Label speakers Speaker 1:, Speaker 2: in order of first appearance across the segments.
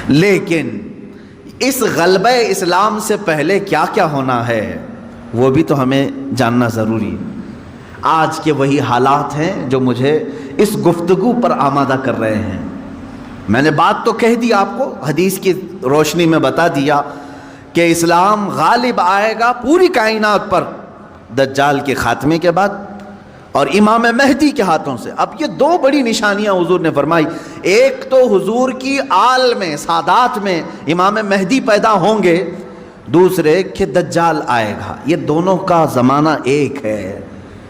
Speaker 1: لیکن اس غلبہ اسلام سے پہلے کیا کیا ہونا ہے وہ بھی تو ہمیں جاننا ضروری ہے۔ آج کے وہی حالات ہیں جو مجھے اس گفتگو پر آمادہ کر رہے ہیں۔ میں نے بات تو کہہ دی آپ کو، حدیث کی روشنی میں بتا دیا کہ اسلام غالب آئے گا پوری کائنات پر دجال کے خاتمے کے بعد اور امام مہدی کے ہاتھوں سے۔ اب یہ دو بڑی نشانیاں حضور نے فرمائی، ایک تو حضور کی آل میں سادات میں امام مہدی پیدا ہوں گے، دوسرے کہ دجال آئے گا۔ یہ دونوں کا زمانہ ایک ہے۔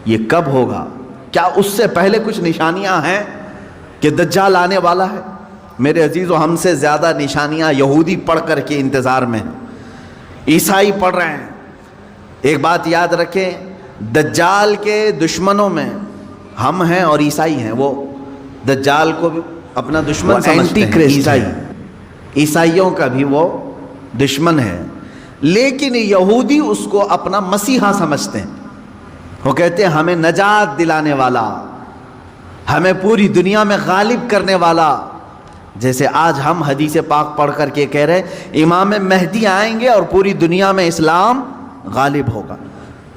Speaker 1: یہ کب ہوگا؟ کیا اس سے پہلے کچھ نشانیاں ہیں کہ دجال آنے والا ہے؟ میرے عزیزو، ہم سے زیادہ نشانیاں یہودی پڑھ کر کے انتظار میں ہیں، عیسائی پڑھ رہے ہیں۔ ایک بات یاد رکھیں، دجال کے دشمنوں میں ہم ہیں اور عیسائی ہیں۔ وہ دجال کو بھی اپنا دشمن سمجھتے ہیں، عیسائیوں کا بھی وہ دشمن ہے، لیکن یہودی اس کو اپنا مسیحا سمجھتے ہیں۔ وہ کہتے ہیں ہمیں نجات دلانے والا، ہمیں پوری دنیا میں غالب کرنے والا۔ جیسے آج ہم حدیث پاک پڑھ کر کے کہہ رہے ہیں امام مہدی آئیں گے اور پوری دنیا میں اسلام غالب ہوگا۔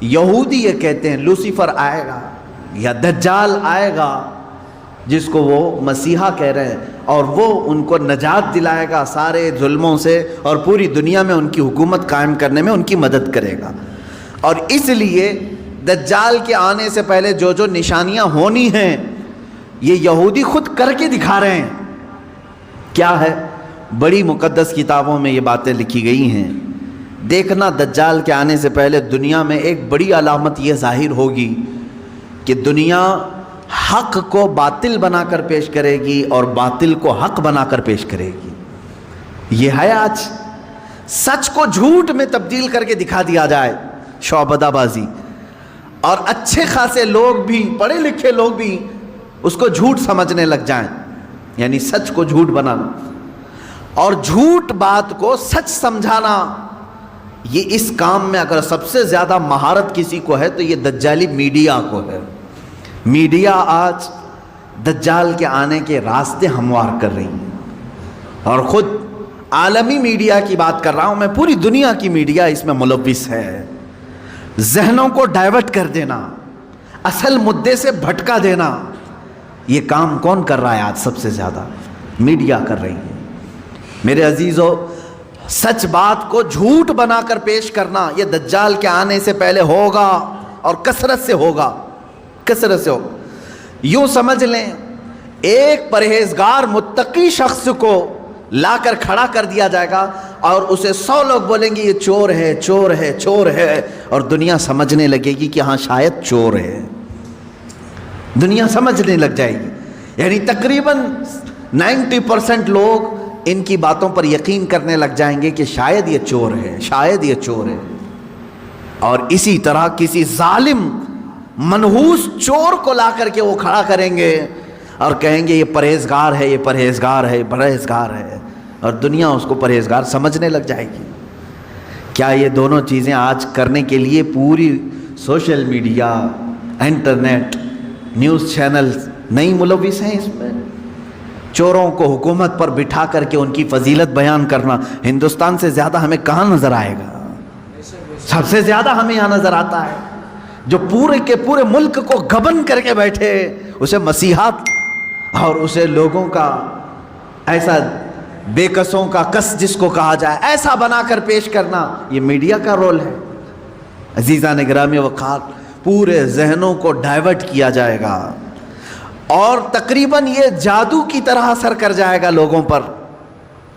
Speaker 1: یہودی یہ کہتے ہیں لوسیفر آئے گا یا دجال آئے گا، جس کو وہ مسیحا کہہ رہے ہیں، اور وہ ان کو نجات دلائے گا سارے ظلموں سے اور پوری دنیا میں ان کی حکومت قائم کرنے میں ان کی مدد کرے گا۔ اور اس لیے دجال کے آنے سے پہلے جو جو نشانیاں ہونی ہیں یہ یہودی خود کر کے دکھا رہے ہیں۔ کیا ہے؟ بڑی مقدس کتابوں میں یہ باتیں لکھی گئی ہیں۔ دیکھنا دجال کے آنے سے پہلے دنیا میں ایک بڑی علامت یہ ظاہر ہوگی کہ دنیا حق کو باطل بنا کر پیش کرے گی اور باطل کو حق بنا کر پیش کرے گی۔ یہ ہے آج سچ کو جھوٹ میں تبدیل کر کے دکھا دیا جائے، شعبدہ بازی، اور اچھے خاصے لوگ بھی، پڑھے لکھے لوگ بھی اس کو جھوٹ سمجھنے لگ جائیں، یعنی سچ کو جھوٹ بنانا اور جھوٹ بات کو سچ سمجھانا۔ یہ اس کام میں اگر سب سے زیادہ مہارت کسی کو ہے تو یہ دجالی میڈیا کو ہے۔ میڈیا آج دجال کے آنے کے راستے ہموار کر رہی ہے، اور خود عالمی میڈیا کی بات کر رہا ہوں میں، پوری دنیا کی میڈیا اس میں ملوث ہے۔ ذہنوں کو ڈائیورٹ کر دینا، اصل مدے سے بھٹکا دینا، یہ کام کون کر رہا ہے آج؟ سب سے زیادہ میڈیا کر رہی ہے۔ میرے عزیزو، سچ بات کو جھوٹ بنا کر پیش کرنا یہ دجال کے آنے سے پہلے ہوگا اور کثرت سے ہوگا، کثرت سے ہوگا۔ یوں سمجھ لیں ایک پرہیزگار متقی شخص کو لا کر کھڑا کر دیا جائے گا اور اسے 100 لوگ بولیں گے یہ چور ہے، چور ہے، چور ہے، اور دنیا سمجھنے لگے گی کہ ہاں شاید چور ہے، دنیا سمجھنے لگ جائے گی۔ یعنی تقریباً 90% لوگ ان کی باتوں پر یقین کرنے لگ جائیں گے کہ شاید یہ چور ہے، شاید یہ چور ہے۔ اور اسی طرح کسی ظالم منحوس چور کو لا کر کے وہ کھڑا کریں گے اور کہیں گے یہ پرہیزگار ہے، یہ پرہیزگار ہے، یہ پرہیزگار ہے، اور دنیا اس کو پرہیزگار سمجھنے لگ جائے گی۔ کیا یہ دونوں چیزیں آج کرنے کے لیے پوری social media, internet, news channel نہیں ملوث ہیں اس میں؟ چوروں کو حکومت پر بٹھا کر کے ان کی فضیلت بیان کرنا ہندوستان سے زیادہ ہمیں کہاں نظر آئے گا؟ سب سے زیادہ ہمیں یہاں نظر آتا ہے۔ جو پورے کے پورے ملک کو گبن کر کے بیٹھے، اسے مسیحات اور اسے لوگوں کا ایسا بے کسوں کا کس جس کو کہا جائے ایسا بنا کر پیش کرنا، یہ میڈیا کا رول ہے۔ عزیزان گرامی وقار، پورے ذہنوں کو ڈائیورٹ کیا جائے گا اور تقریباً یہ جادو کی طرح اثر کر جائے گا لوگوں پر۔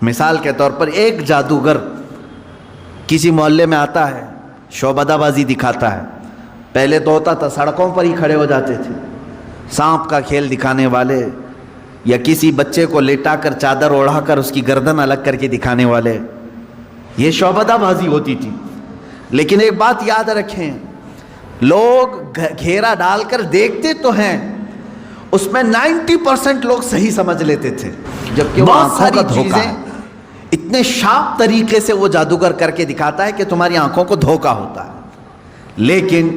Speaker 1: مثال کے طور پر ایک جادوگر کسی محلے میں آتا ہے، شعبدہ بازی دکھاتا ہے۔ پہلے تو ہوتا تھا سڑکوں پر ہی کھڑے ہو جاتے تھے، سانپ کا کھیل دکھانے والے، یا کسی بچے کو لیٹا کر چادر اوڑھا کر اس کی گردن الگ کر کے دکھانے والے، یہ شعبدہ بازی ہوتی تھی۔ لیکن ایک بات یاد رکھیں، لوگ گھیرا ڈال کر دیکھتے تو ہیں، اس میں 90% لوگ صحیح سمجھ لیتے تھے، جبکہ بہت ساری چیزیں اتنے شارپ طریقے سے وہ جادوگر کر کے دکھاتا ہے کہ تمہاری آنکھوں کو دھوکا ہوتا ہے۔ لیکن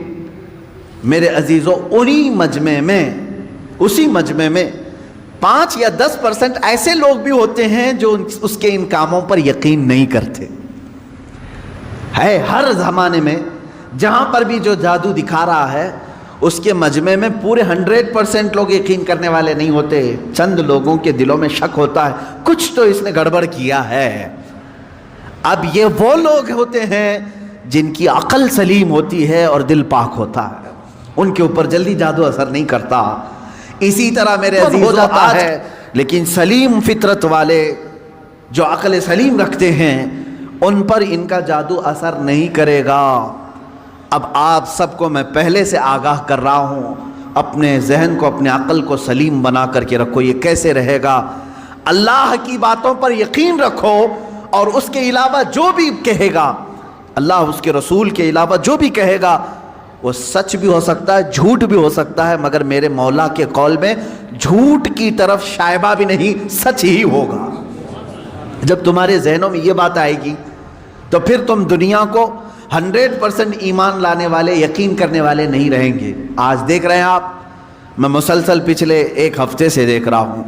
Speaker 1: میرے عزیزو، اسی مجمع میں 5 یا 10% ایسے لوگ بھی ہوتے ہیں جو اس کے ان کاموں پر یقین نہیں کرتے. ہے ہر زمانے میں جہاں پر بھی جو جادو دکھا رہا ہے اس کے مجمع میں پورے 100% لوگ یقین کرنے والے نہیں ہوتے. چند لوگوں کے دلوں میں شک ہوتا ہے کچھ تو اس نے گڑبڑ کیا ہے. اب یہ وہ لوگ ہوتے ہیں جن کی عقل سلیم ہوتی ہے اور دل پاک ہوتا ہے, ان کے اوپر جلدی جادو اثر نہیں کرتا. اسی طرح میرے عزیز ہو جاتا ہے, لیکن سلیم فطرت والے جو عقل سلیم رکھتے ہیں ان پر ان کا جادو اثر نہیں کرے گا. اب آپ سب کو میں پہلے سے آگاہ کر رہا ہوں, اپنے ذہن کو اپنے عقل کو سلیم بنا کر کے رکھو. یہ کیسے رہے گا؟ اللہ کی باتوں پر یقین رکھو اور اس کے علاوہ جو بھی کہے گا, اللہ اس کے رسول کے علاوہ جو بھی کہے گا وہ سچ بھی ہو سکتا ہے جھوٹ بھی ہو سکتا ہے, مگر میرے مولا کے قول میں جھوٹ کی طرف شائبہ بھی نہیں, سچ ہی ہوگا. جب تمہارے ذہنوں میں یہ بات آئے گی تو پھر تم دنیا کو 100% ایمان لانے والے یقین کرنے والے نہیں رہیں گے. آج دیکھ رہے ہیں آپ, میں مسلسل پچھلے 1 ہفتے سے دیکھ رہا ہوں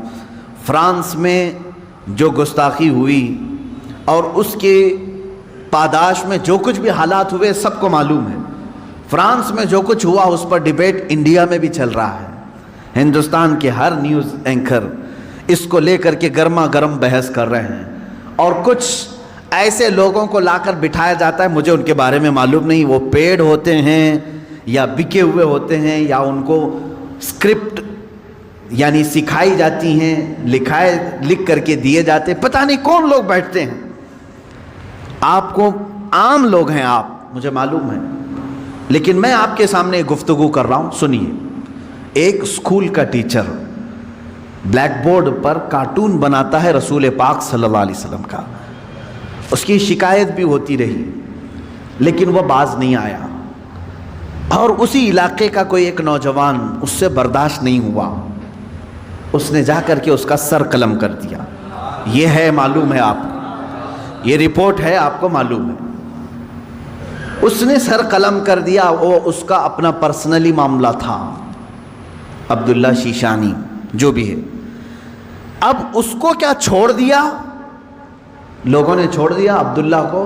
Speaker 1: فرانس میں جو گستاخی ہوئی اور اس کے پاداش میں جو کچھ بھی حالات ہوئے سب کو معلوم ہے. فرانس میں جو کچھ ہوا اس پر ڈیبیٹ انڈیا میں بھی چل رہا ہے. ہندوستان کے ہر نیوز اینکر اس کو لے کر کے گرما گرم بحث کر رہے ہیں, اور کچھ ایسے لوگوں کو لا کر بٹھایا جاتا ہے, مجھے ان کے بارے میں معلوم نہیں وہ پیڈ ہوتے ہیں یا بکے ہوئے ہوتے ہیں یا ان کو اسکرپٹ یعنی سکھائی جاتی ہیں, لکھ کر کے دیے جاتے, پتہ نہیں کون لوگ بیٹھتے ہیں. آپ کو عام لوگ ہیں آپ, مجھے معلوم ہے, لیکن میں آپ کے سامنے گفتگو کر رہا ہوں. سنیے, ایک اسکول کا ٹیچر بلیک بورڈ پر کارٹون بناتا ہے رسول پاک صلی اللہ علیہ وسلم کا. اس کی شکایت بھی ہوتی رہی لیکن وہ باز نہیں آیا, اور اسی علاقے کا کوئی ایک نوجوان اس سے برداشت نہیں ہوا, اس نے جا کر کے اس کا سر قلم کر دیا. یہ ہے, معلوم ہے آپ کو, یہ رپورٹ ہے, آپ کو معلوم ہے. اس نے سر قلم کر دیا, وہ اس کا اپنا پرسنلی معاملہ تھا, عبداللہ شیشانی جو بھی ہے. اب اس کو کیا چھوڑ دیا, لوگوں نے چھوڑ دیا عبداللہ کو,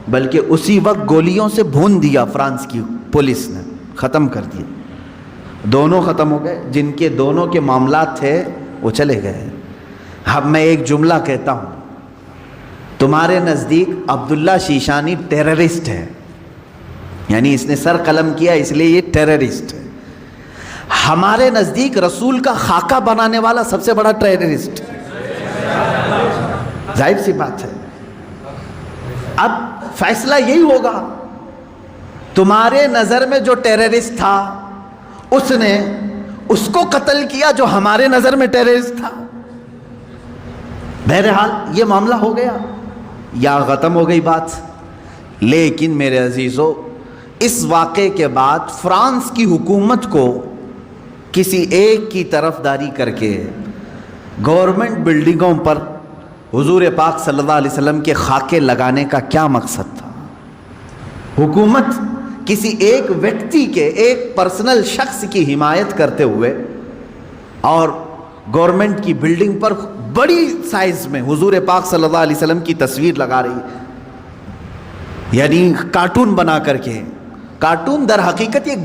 Speaker 1: بلکہ اسی وقت گولیوں سے بھون دیا فرانس کی پولیس نے, ختم کر دیا. دونوں ختم ہو گئے, جن کے دونوں کے معاملات تھے وہ چلے گئے. اب میں ایک جملہ کہتا ہوں, تمہارے نزدیک عبداللہ شیشانی ٹیررسٹ ہے, یعنی اس نے سر قلم کیا اس لیے یہ ٹیررسٹ ہے. ہمارے نزدیک رسول کا خاکہ بنانے والا سب سے بڑا ٹیررسٹ, ظاہر سی بات ہے. اب فیصلہ یہی ہوگا, تمہارے نظر میں جو ٹیررسٹ تھا اس نے اس کو قتل کیا جو ہمارے نظر میں ٹیررسٹ تھا. بہرحال یہ معاملہ ہو گیا یا ختم ہو گئی بات. لیکن میرے عزیزو, اس واقعے کے بعد فرانس کی حکومت کو کسی ایک کی طرفداری کر کے گورنمنٹ بلڈنگوں پر حضور پاک صلی اللہ علیہ وسلم کے خاکے لگانے کا کیا مقصد تھا؟ حکومت کسی ایک ویکتی کے, ایک پرسنل شخص کی حمایت کرتے ہوئے اور گورنمنٹ کی بلڈنگ پر بڑی سائز میں حضور پاک صلی اللہ علیہ وسلم کی تصویر لگا رہی ہے, یعنی کارٹون بنا کر کے. کارٹون در حقیقت یہ